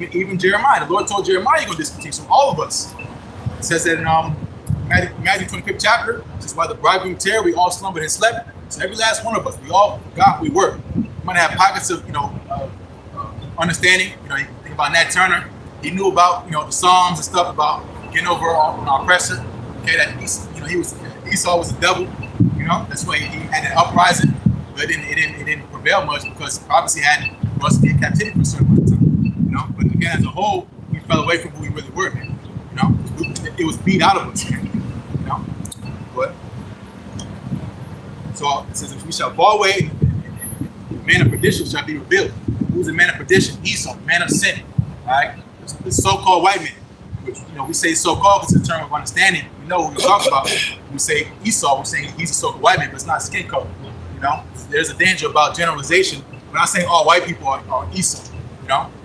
even Jeremiah. The Lord told Jeremiah, you're going to discontinue. So all of us. It says that in Matthew 25th chapter, this is why the bridegroom tarried, we all slumbered and slept. So every last one of us, we all forgot who we were. We might have pockets of, understanding. You think about Nat Turner. He knew about, the Psalms and stuff about getting over our oppressor. Okay, that Esau was the devil. That's why he had an uprising, but it didn't prevail much because prophecy had for us to be in captivity for a certain amount of time. But again, as a whole, we fell away from who we really were, man. It was beat out of us, man. But so it says, if we shall fall away, the man of perdition shall be revealed. Who's the man of perdition? Esau, man of sin. All right, the so-called white man. Which, we say so-called because it's a term of understanding. We know what we're talking about. When we say Esau, we're saying he's a so-called white man, but it's not skin color. There's a danger about generalization. We're not saying all white people are Esau,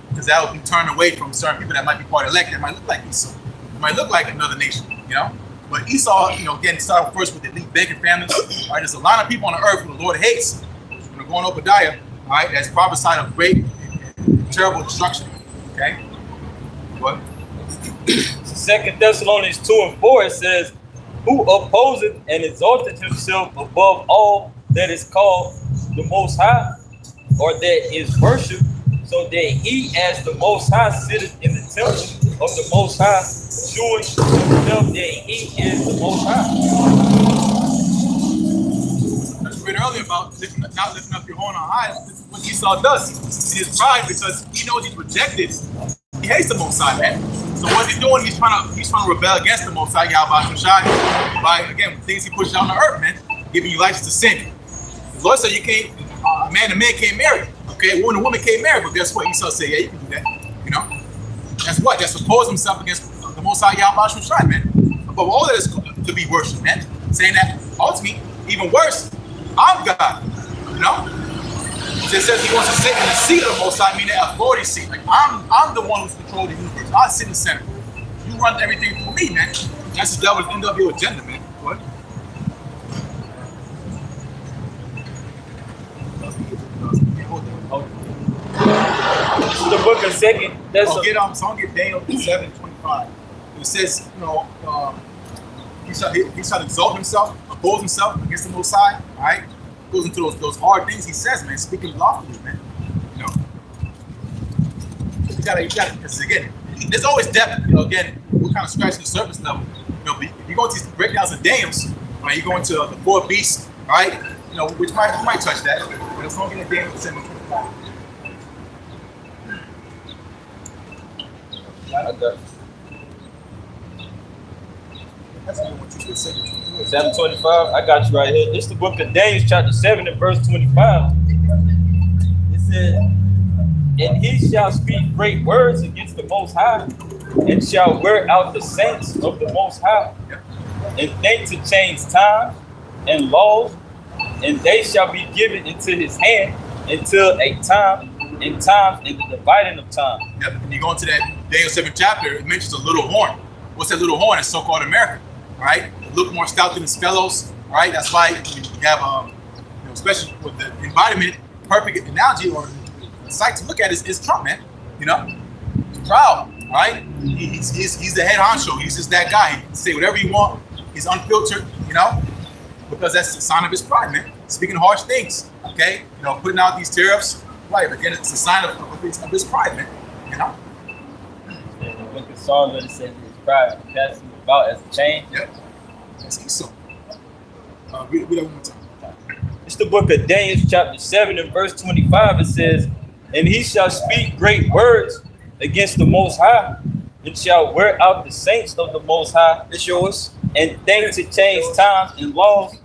because that would be turned away from certain people that might be part elect that might look like Esau. It might look like another nation, But Esau, again, started first with the elite banking families. All right, there's a lot of people on the earth who the Lord hates. When we're going Obadiah, all right, that's prophesied of great, terrible destruction. Okay, what? 2 Thessalonians 2:4, it says, who opposeth and exalteth himself above all that is called the Most High, or that is worshipped, so that he as the Most High sitteth in the temple of the Most High, showing himself that he is the Most High. As we read earlier about not lifting up your horn on high, this is what Esau does. He is pride because he knows he's rejected. He hates the Most High, man. So what's he doing? He's trying to rebel against the Most High, Yahweh Shai, by, again, things he pushes out on the earth, man, giving you license to sin. The Lord said you can't, man and man can't marry. Okay, woman and woman can't marry, but guess what? Esau said, yeah, you can do that. That's what? That's oppose himself against the Most High, Yahweh Shai, man. Above all that is to be worshipped, man. Saying that, ultimately, even worse, I'm God, It says he wants to sit in the seat of the Most High, meaning the authority seat. Like I'm the one who's controlling the universe. I sit in the center. You run everything through me, man. That's the devil's NWO agenda, man. What? This is the book of 2 Thessalonians. So I'll get Daniel 7:25. It says, he shall exalt himself, oppose himself against the Most High. All right. Goes into those hard things he says, man, speaking lawfully, man. You gotta, because again, there's always depth. Again, we're kind of scratching the surface level. If you go to these breakdowns of Daniels, right, you go into the four beasts, right, which might touch that, but it's only in Daniel 7:25. That's not what you said. 7:25. I got you right here. This is the book of Daniel, chapter 7 and verse 25. It says, and he shall speak great words against the Most High, and shall wear out the saints of the Most High, and think to change time and laws, and they shall be given into his hand until a time and times in the dividing of time. Yep. And you go into that Daniel 7 chapter, it mentions a little horn. What's that little horn? It's so-called America. All right, look more stout than his fellows. All right, that's why you have, especially with the embodiment, perfect analogy or sight to look at is Trump, man. He's proud. All right, he's the head honcho. He's just that guy. He can say whatever he wants. He's unfiltered. Because that's the sign of his pride, man. Speaking harsh things. Okay, putting out these tariffs. Right, again, it's a sign of his pride, man. In the book of Psalms, it says his pride passes about as a chain. Yep. That's Esau. Read that one more time. It's the book of Daniel, chapter 7 and verse 25. It says, and he shall speak great words against the Most High, and shall wear out the saints of the Most High. It's yours. And think to change times and laws,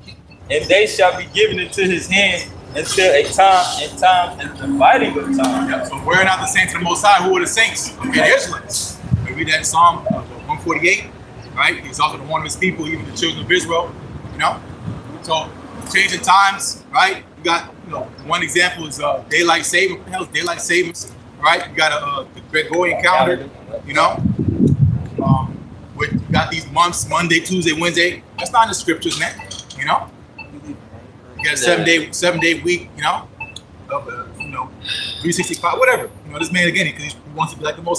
and they shall be given into his hand until a time and times and dividing of time. Yep. So wearing out the saints of the Most High. Who are the saints? The Israelites. We read that in Psalm 148. Right? He's also the one of his people, even the children of Israel. So changing times, right? You got, one example is daylight saving. What the hell is daylight savings? Right? You got the Gregorian calendar. You got these months, Monday, Tuesday, Wednesday. That's not in the scriptures, man. You got a 7 day week. 365, whatever. this man again, because he wants to be like the Most High.